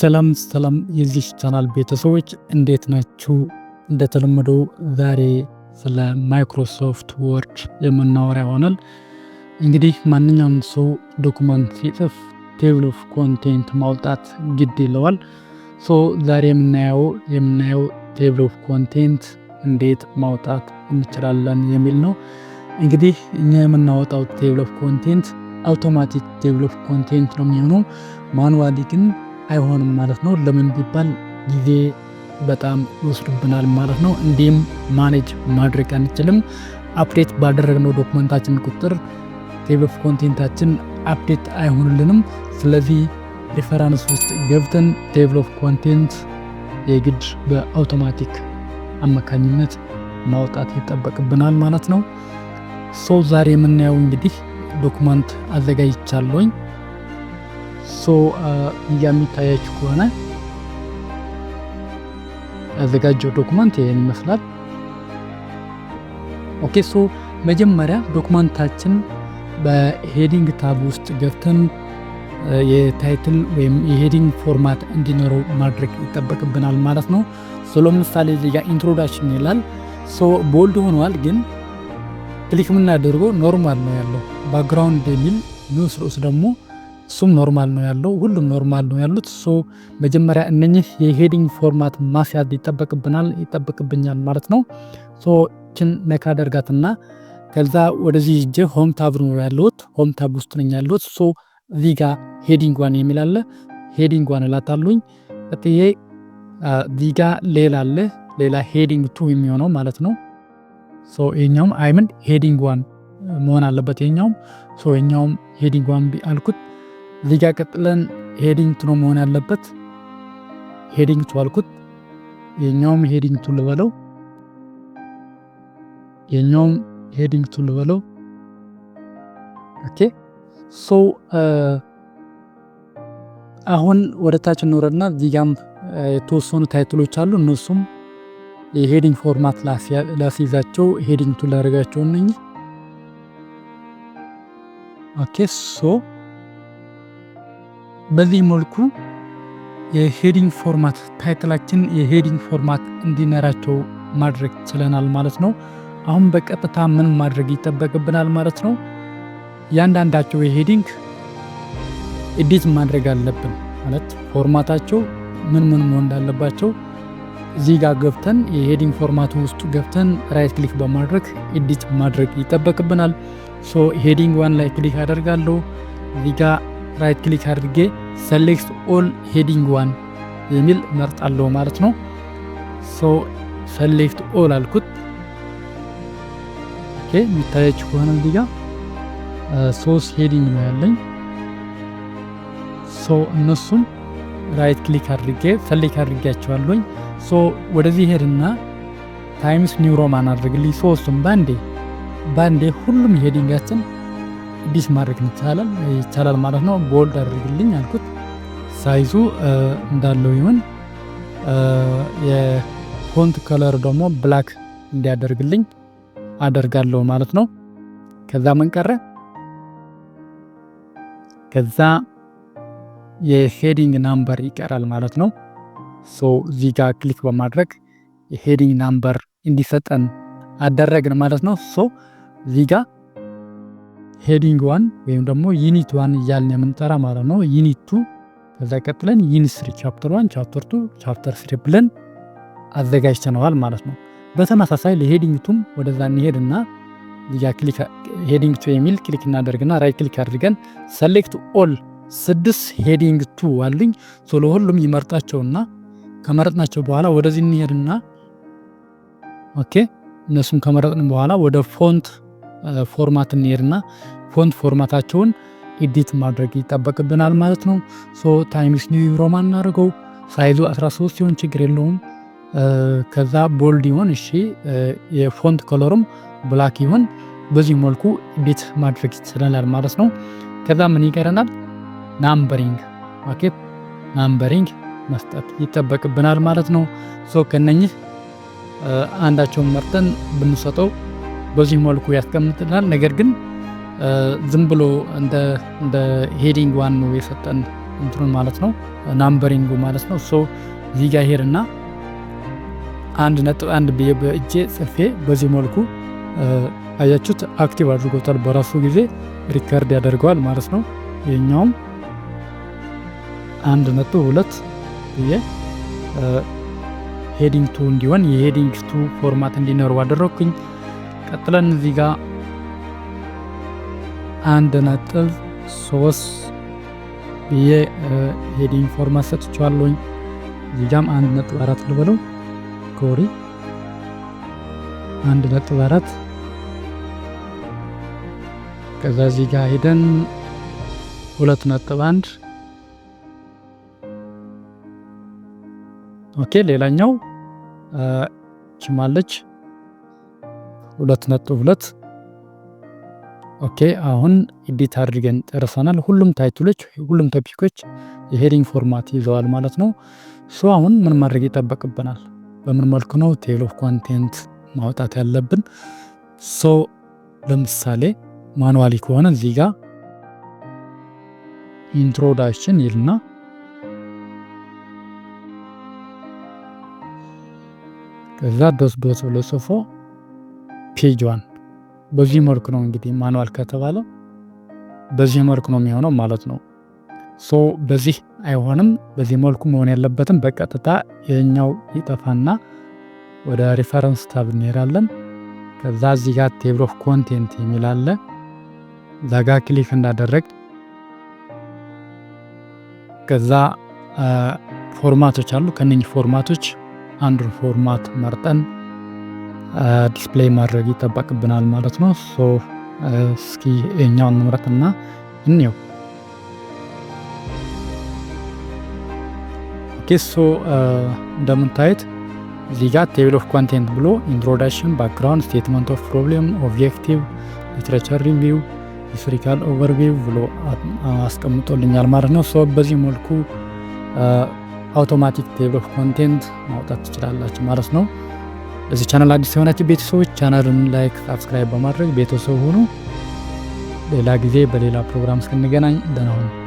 ሰላም ሰላም የዚህ ቻናል ቤተሰቦች እንዴት ናችሁ? እንደተለመደው ዛሬ ስለ ማይክሮሶፍት ወርድ የምናወራ ይሆናል። እንግዲህ ማንኛውም ሰው ዶክመንት ሲጽፍ ቴብል ኦፍ ኮንቴንት ማውጣት ግድ ይለዋል። ዛሬ የምናየው ቴብል ኦፍ ኮንቴንት እንዴት ማውጣት እንችላለን የሚል ነው። እንግዲህ እኛ የምናወጣው ቴብል ኦፍ ኮንቴንት አውቶማቲክ ቴብል ኦፍ ኮንቴንት ነው የሚሆነው። ማኑዋሊ ግን አይሆንም ማለት ነው። ለምን ቢባል ጊዜ በጣም ይወስድብናል ማለት ነው። እንዲህም ማኔጅ ማድረግ አንችልም። አፕዴት ባደረግነው ዶክመንታችን ቁጥር ቴብል ኦፍ ኮንቴንታችን አፕዴት አይሆንልንም። ስለዚህ ሪፈራንስ ውስጥ ገብተን ቴብል ኦፍ ኮንቴንት የግድ በአውቶማቲክ አማካኝነት ማውጣት ይጠበቅብናል ማለት ነው። ዛሬ የምናየው እንግዲህ ዶክመንት አዘጋጅቻለሁኝ። የሚታያችሁ ከሆነ ያዘጋጀው ዶክመንት ይሄን ይመስላል። ኦኬ መጀመሪያ ዶክመንታችን በሄዲንግ ታብ ውስጥ ገብተን የታይትል ወይም የሄዲንግ ፎርማት እንዲኖረው ማድረግ ይጠበቅብናል ማለት ነው። ለምሳሌ እዚህ ጋር ኢንትሮዳክሽን ይላል። ቦልድ ሆኗል፣ ግን ክሊክ የምናደርገው ኖርማል ነው ያለው። ባክግራውንድ የሚል ኒውስ ርዕስ ደግሞ እሱም ኖርማል ነው ያለው። ሁሉም ኖርማል ነው ያሉት። መጀመሪያ እነኚህ የሄዲንግ ፎርማት ማስያዝ ይጠበቅብኛል ማለት ነው። ችን ነካ አደርጋትና ከዛ ወደዚህ ሂጄ ሆም ታብ ነው ያለሁት። ሆም ታብ ውስጥ ነኝ ያለሁት። እዚህ ጋር ሄዲንግ ዋን የሚል አለ። ሄዲንግ ዋን እላታለሁኝ። ቀጥዬ እዚህ ጋር ሌላ ሄዲንግ ቱ የሚሆነው ማለት ነው። ይሄኛውም ሄዲንግ ዋን መሆን አለበት። ይሄኛውም ሄዲንግ ዋን አልኩት። እዚህ ጋር ቀጥለን ሄዲንግ ቱ ነው መሆን ያለበት። ሄዲንግ ቱ አልኩት። የኛውም ሄዲንግ ቱ ልበለው። የኛውም ሄዲንግ ቱ ልበለው። ኦኬ አሁን ወደ ታች እንወረድና እዚህ ጋርም የተወሰኑ ታይትሎች አሉ። እነሱም የሄዲንግ ፎርማት ላስይዛቸው ሄዲንግ ቱ ላደርጋቸው ነኝ። ኦኬ በዚህ መልኩ የሄዲንግ ፎርማት ታይትላችን የሄዲንግ ፎርማት እንዲኖራቸው ማድረግ ችለናል ማለት ነው። አሁን በቀጥታ ምን ማድረግ ይጠበቅብናል ማለት ነው? ያንዳንዳቸው የሄዲንግ ኤዲት ማድረግ አለብን ማለት ፎርማታቸው ምን መሆን እንዳለባቸው እዚህ ጋር ገብተን የሄዲንግ ፎርማቱ ውስጥ ገብተን ራይት ክሊክ በማድረግ ኤዲት ማድረግ ይጠበቅብናል። ሄዲንግ ዋን ላይ ክሊክ አደርጋለሁ። እዚህ ጋር ራይት ክሊክ አድርጌ ሰሌክት ኦል ሄዲንግ ዋን የሚል መርጣለሁ ማለት ነው። ሰሌክት ኦል አልኩት። ኦኬ የሚታያችሁ ከሆነ እዚህ ጋር 3 ሄዲንግ ነው ያለኝ። እነሱን ራይት ክሊክ አድርጌ ሰሌክት አድርጌያቸዋለሁኝ። ወደዚህ ሄድና ታይምስ ኒው ሮማን አድርግልኝ። ሶስቱም ባንዴ ሁሉም ሄዲንጋችን ዲስ ማድረግ ይቻላል ማለት ነው። ቦልድ አድርግልኝ አልኩት። ሳይዙ እንዳለው ይሁን። የፎንት ከለር ደግሞ ብላክ እንዲያደርግልኝ አደርጋለሁ ማለት ነው። ከዛ ምን ቀረ? ከዛ የሄዲንግ ናምበር ይቀራል ማለት ነው። እዚህ ጋር ክሊክ በማድረግ የሄዲንግ ናምበር እንዲሰጠን አደረግን ማለት ነው። እዚህ ጋር ሄዲንግ ዋን ወይም ደግሞ ዩኒት ዋን እያልን የምንጠራ ማለት ነው። ዩኒት ቱ፣ ከዛ ቀጥለን ዩኒት 3 ቻፕተር 1 ቻፕተር 2 ቻፕተር 3 ብለን አዘጋጅተነዋል ማለት ነው። በተመሳሳይ ለሄዲንግ ቱም ወደዛ እንሄድና እዚህ ጋር ክሊክ ሄዲንግ ቱ የሚል ክሊክ እናደርግና ራይት ክሊክ አድርገን ሰሌክት ኦል 6 ሄዲንግ ቱ አሉኝ። ለሁሉም ይመርጣቸውና ከመረጥናቸው በኋላ ወደዚህ እንሄድና ኦኬ እነሱም ከመረጥን በኋላ ወደ ፎንት ፎርማት እንሄድና ፎንት ፎርማታቸውን ኤዲት ማድረግ ይጠበቅብናል ማለት ነው። ታይምስ ኒው ሮማን እናደርገው። ሳይዙ 13 ሲሆን ችግር የለውም። ከዛ ቦልድ ይሆን። እሺ የፎንት ከለሩም ብላክ ይሆን። በዚህ መልኩ ኤዲት ማድረግ ይችላል ማለት ነው። ከዛ ምን ይቀረናል? ናምበሪንግ። ኦኬ ናምበሪንግ መስጠት ይጠበቅብናል ማለት ነው። ከነኚህ አንዳቸውን መርጠን ብንሰጠው በዚህ መልኩ ያስቀምጥልናል። ነገር ግን ዝም ብሎ እንደ ሄዲንግ ዋን ነው የሰጠን እንትኑን ማለት ነው ናምበሪንጉ ማለት ነው። ሶ እዚህ ጋር ሄድና 1.1 ብዬ በእጄ ጽፌ በዚህ መልኩ አያችሁት አክቲቭ አድርጎታል። በራሱ ጊዜ ሪከርድ ያደርገዋል ማለት ነው። ይሄኛውም 1.2 ብዬ ሄዲንግ 2 እንዲሆን የሄዲንግ 2 ፎርማት እንዲኖረው አደረኩኝ። ቀጥለን እዚህ ጋር 1.3 ብዬ ሄዲንግ ፎርማት ሰጥቼዋለሁኝ። እዚህ ጋርም 1.4 ልበለው ኮሪ 1.4 ከዛ እዚህ ጋር ሄደን 2.1 ኦኬ። ሌላኛው ችማለች 2.2 ኦኬ። አሁን ኤዲት አድርገን ጨርሰናል። ሁሉም ታይትሎች ሁሉም ቶፒኮች የሄዲንግ ፎርማት ይዘዋል ማለት ነው። ሶ አሁን ምን ማድረግ ይጠበቅብናል? በምን መልኩ ነው ቴብል ኦፍ ኮንቴንት ማውጣት ያለብን? ሶ ለምሳሌ ማኑዋሊ ከሆነ እዚህ ጋር ኢንትሮዳክሽን ይልና ከዛ ዶስ ብሎ ጽፎ ፔጅ 1 በዚህ መልኩ ነው እንግዲህ ማኑዋል ከተባለ በዚህ መልኩ ነው የሚሆነው ማለት ነው። ሶ በዚህ አይሆንም፣ በዚህ መልኩ መሆን ያለበትም በቀጥታ የኛው ይጠፋና ወደ ሪፈረንስ ታብ እንሄዳለን። ከዛ እዚህ ጋር ቴብል ኦፍ ኮንቴንት የሚል አለ። ዛጋ ክሊክ እንዳደረግ ከዛ ፎርማቶች አሉ። ከነኚህ ፎርማቶች አንዱን ፎርማት መርጠን ዲስፕሌይ ማድረግ ይጠበቅብናል ማለት ነው። ሶ እስኪ እኛውን እንምረጥና እንየው። ኦኬ ሶ እንደምታዩት እዚህ ጋር ቴብል ኦፍ ኮንቴንት ብሎ ኢንትሮዳክሽን፣ ባክግራውንድ፣ ስቴትመንት ኦፍ ፕሮብሌም፣ ኦብጀክቲቭ፣ ሊትሬቸር ሪቪው፣ ሂስቶሪካል ኦቨርቪው ብሎ አስቀምጦልኛል ማለት ነው። ሶ በዚህ መልኩ አውቶማቲክ ቴብል ኦፍ ኮንቴንት ማውጣት ትችላላችሁ ማለት ነው። ለዚህ ቻናል አዲስ የሆናችሁ ቤተሰቦች ቻናሉን ላይክ፣ ሳብስክራይብ በማድረግ ቤተሰብ ሁኑ። ሌላ ጊዜ በሌላ ፕሮግራም እስክንገናኝ ደህና ሁኑ።